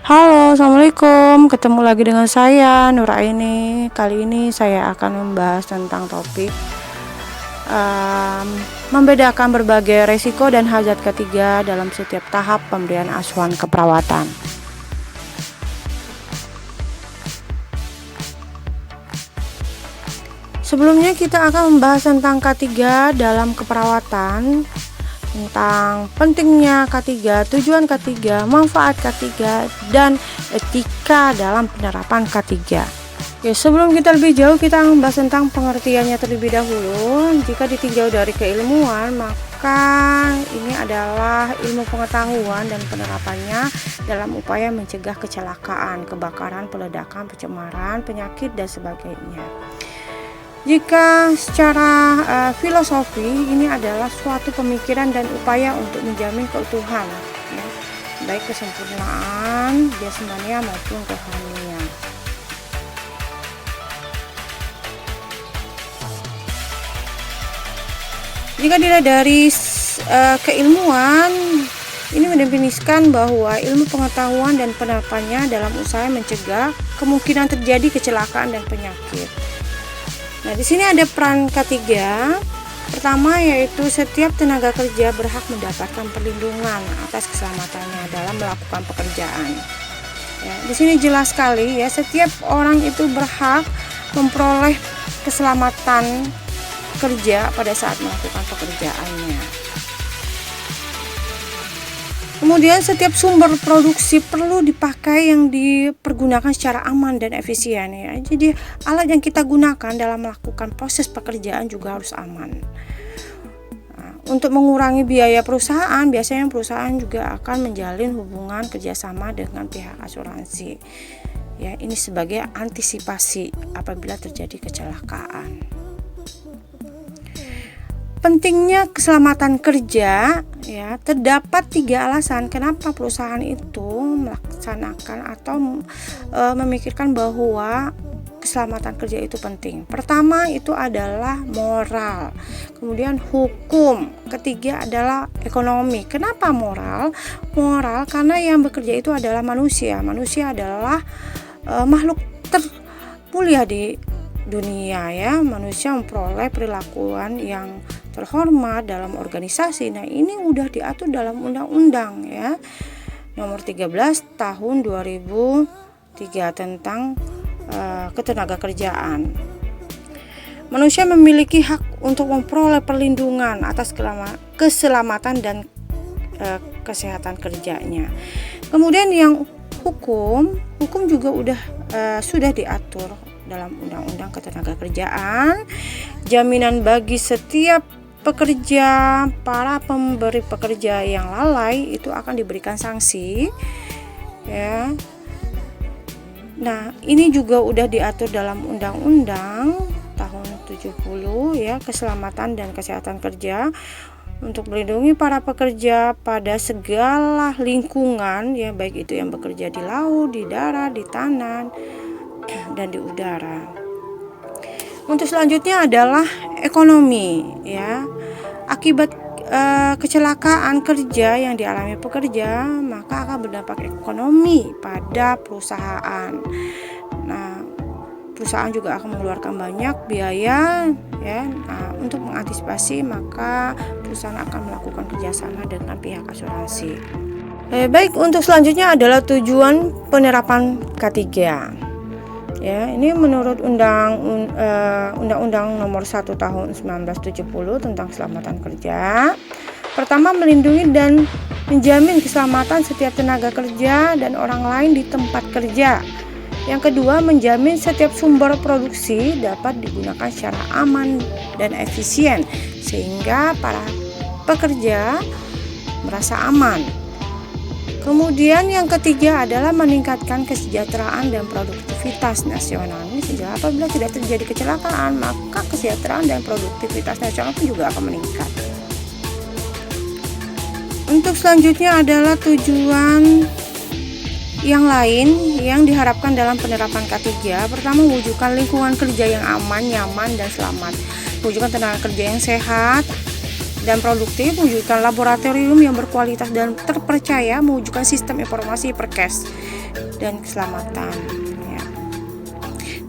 Halo, assalamualaikum. Ketemu lagi dengan saya Nuraini. Kali ini saya akan membahas tentang topik membedakan berbagai resiko dan hajat ketiga dalam setiap tahap pemberian asuhan keperawatan. Sebelumnya kita akan membahas tentang K3 dalam keperawatan, tentang pentingnya K3, tujuan K3, manfaat K3, dan etika dalam penerapan K3. Oke, sebelum kita lebih jauh, kita akan membahas tentang pengertiannya terlebih dahulu. Jika ditinjau dari keilmuan, maka ini adalah ilmu pengetahuan dan penerapannya dalam upaya mencegah kecelakaan, kebakaran, peledakan, pencemaran, penyakit, dan sebagainya. Jika secara filosofi, ini adalah suatu pemikiran dan upaya untuk menjamin keutuhan, ya, baik kesempurnaan jasmania maupun rohania. Jika dilihat dari keilmuan, ini mendefinisikan bahwa ilmu pengetahuan dan penerapannya dalam usaha mencegah kemungkinan terjadi kecelakaan dan penyakit. Nah, di sini ada peran K3. Pertama yaitu setiap tenaga kerja berhak mendapatkan perlindungan atas keselamatannya dalam melakukan pekerjaan. Ya, di sini jelas sekali ya, setiap orang itu berhak memperoleh keselamatan kerja pada saat melakukan pekerjaannya. Kemudian setiap sumber produksi perlu dipakai yang dipergunakan secara aman dan efisien ya. Jadi alat yang kita gunakan dalam melakukan proses pekerjaan juga harus aman. Nah, untuk mengurangi biaya perusahaan, biasanya perusahaan juga akan menjalin hubungan kerjasama dengan pihak asuransi. Ya, ini sebagai antisipasi apabila terjadi kecelakaan. Pentingnya keselamatan kerja ya, terdapat 3 alasan kenapa perusahaan itu melaksanakan atau memikirkan bahwa keselamatan kerja itu penting. Pertama itu adalah moral, kemudian hukum, ketiga adalah ekonomi. Kenapa moral? Moral karena yang bekerja itu adalah manusia. Manusia adalah makhluk termulia di dunia ya. Manusia memperoleh perilakuan yang terhormat dalam organisasi. Nah, ini udah diatur dalam undang-undang ya nomor 13 tahun 2003 tentang ketenagakerjaan. Manusia memiliki hak untuk memperoleh perlindungan atas keselamatan dan kesehatan kerjanya. Kemudian yang hukum juga sudah diatur dalam Undang-Undang Ketenagakerjaan. Jaminan bagi setiap pekerja, para pemberi pekerja yang lalai itu akan diberikan sanksi ya. Nah, ini juga udah diatur dalam Undang-Undang tahun 70 ya, keselamatan dan kesehatan kerja untuk melindungi para pekerja pada segala lingkungan ya, baik itu yang bekerja di laut, di darat, di tanah, dan di udara. Untuk selanjutnya adalah ekonomi ya. Akibat kecelakaan kerja yang dialami pekerja, maka akan berdampak ekonomi pada perusahaan. Nah, perusahaan juga akan mengeluarkan banyak biaya ya. Nah, untuk mengantisipasi maka perusahaan akan melakukan kerjasama dengan pihak asuransi. Baik, untuk selanjutnya adalah tujuan penerapan K3. Ya, ini menurut Undang-Undang Nomor 1 Tahun 1970 tentang keselamatan kerja. Pertama, melindungi dan menjamin keselamatan setiap tenaga kerja dan orang lain di tempat kerja. Yang kedua, menjamin setiap sumber produksi dapat digunakan secara aman dan efisien sehingga para pekerja merasa aman. Kemudian yang ketiga adalah meningkatkan kesejahteraan dan produktivitas nasional. Ini sehingga apabila tidak terjadi kecelakaan, maka kesejahteraan dan produktivitas nasional pun juga akan meningkat. Untuk selanjutnya adalah tujuan yang lain yang diharapkan dalam penerapan K3. Pertama, mewujudkan lingkungan kerja yang aman, nyaman, dan selamat. Mewujudkan tenaga kerja yang sehat dan produktif, mewujudkan laboratorium yang berkualitas dan terpercaya, mewujudkan sistem informasi perkes dan keselamatan. Ya.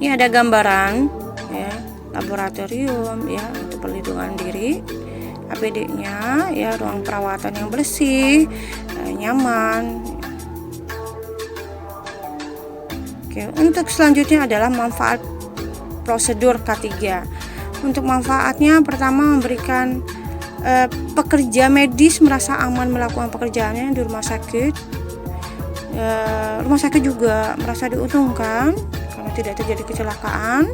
Ini ada gambaran ya, laboratorium ya untuk perlindungan diri, APD-nya ya, ruang perawatan yang bersih, nyaman. Oke, untuk selanjutnya adalah manfaat prosedur K3. Untuk manfaatnya, pertama memberikan pekerja medis merasa aman melakukan pekerjaannya di rumah sakit. Rumah sakit juga merasa diuntungkan karena tidak terjadi kecelakaan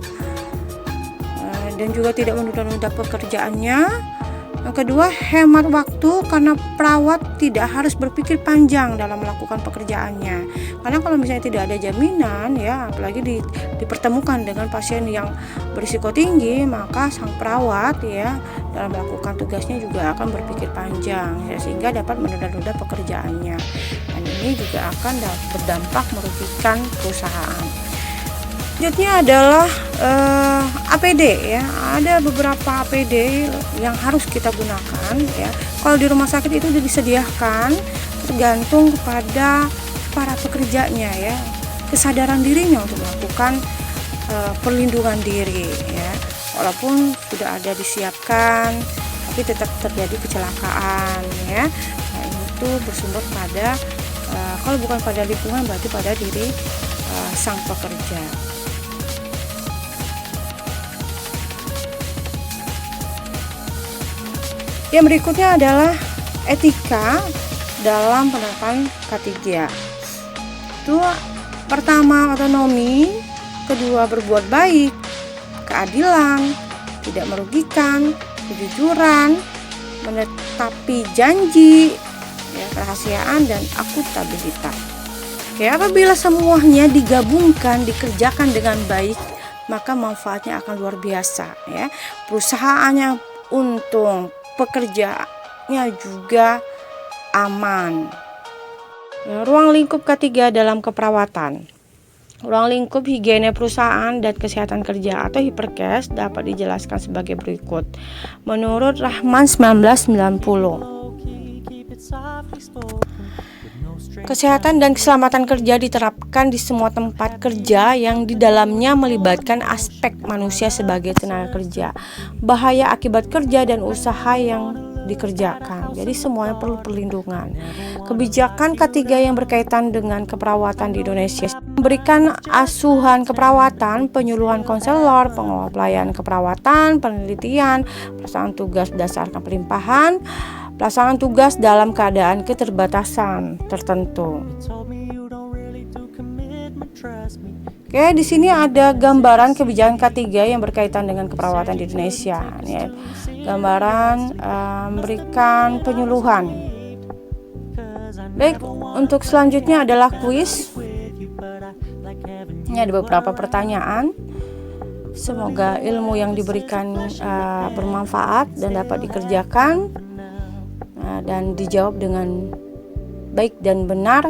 dan juga tidak menunda-nunda pekerjaannya. Yang kedua, hemat waktu karena perawat tidak harus berpikir panjang dalam melakukan pekerjaannya. Karena kalau misalnya tidak ada jaminan ya, apalagi dipertemukan dengan pasien yang berisiko tinggi, maka sang perawat ya dalam melakukan tugasnya juga akan berpikir panjang ya, sehingga dapat menunda-nunda pekerjaannya. Dan ini juga akan berdampak merugikan perusahaan. Selanjutnya adalah APD ya. Ada beberapa APD yang harus kita gunakan ya. Kalau di rumah sakit itu disediakan tergantung kepada para pekerjanya ya, kesadaran dirinya untuk melakukan perlindungan diri ya. Walaupun sudah ada disiapkan, tapi tetap terjadi kecelakaan ya. Nah, itu bersumber pada kalau bukan pada lingkungan, berarti pada diri sang pekerja. Yang berikutnya adalah etika dalam penerapan K3. Itu pertama otonomi, kedua berbuat baik, keadilan, tidak merugikan, kejujuran, menetapi janji, ya, kerahasiaan dan akuntabilitas. Oke, apabila semuanya digabungkan, dikerjakan dengan baik, maka manfaatnya akan luar biasa ya. Perusahaannya untung, pekerjaannya juga aman. Ruang lingkup K3 dalam keperawatan. Ruang lingkup higiene perusahaan dan kesehatan kerja atau Hiperkes dapat dijelaskan sebagai berikut. Menurut Rahman 1990, kesehatan dan keselamatan kerja diterapkan di semua tempat kerja yang di dalamnya melibatkan aspek manusia sebagai tenaga kerja, bahaya akibat kerja dan usaha yang dikerjakan. Jadi semuanya perlu perlindungan. Kebijakan K3 yang berkaitan dengan keperawatan di Indonesia memberikan asuhan keperawatan, penyuluhan konselor, pengelola pelayanan keperawatan, penelitian, pelaksanaan tugas berdasarkan pelimpahan, pelaksanaan tugas dalam keadaan keterbatasan tertentu. Oke, di sini ada gambaran kebijakan K3 yang berkaitan dengan keperawatan di Indonesia. Ini gambaran memberikan penyuluhan. Baik, untuk selanjutnya adalah kuis. Ini ada beberapa pertanyaan. Semoga ilmu yang diberikan bermanfaat dan dapat dikerjakan dan dijawab dengan baik dan benar.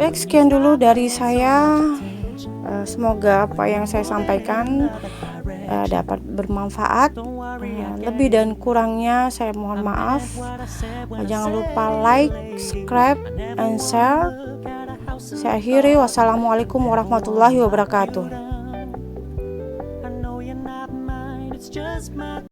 Baik, sekian dulu dari saya. Semoga apa yang saya sampaikan dapat bermanfaat. Lebih dan kurangnya saya mohon maaf. Jangan lupa like, subscribe, and share. Saya akhiri. Wassalamualaikum warahmatullahi wabarakatuh.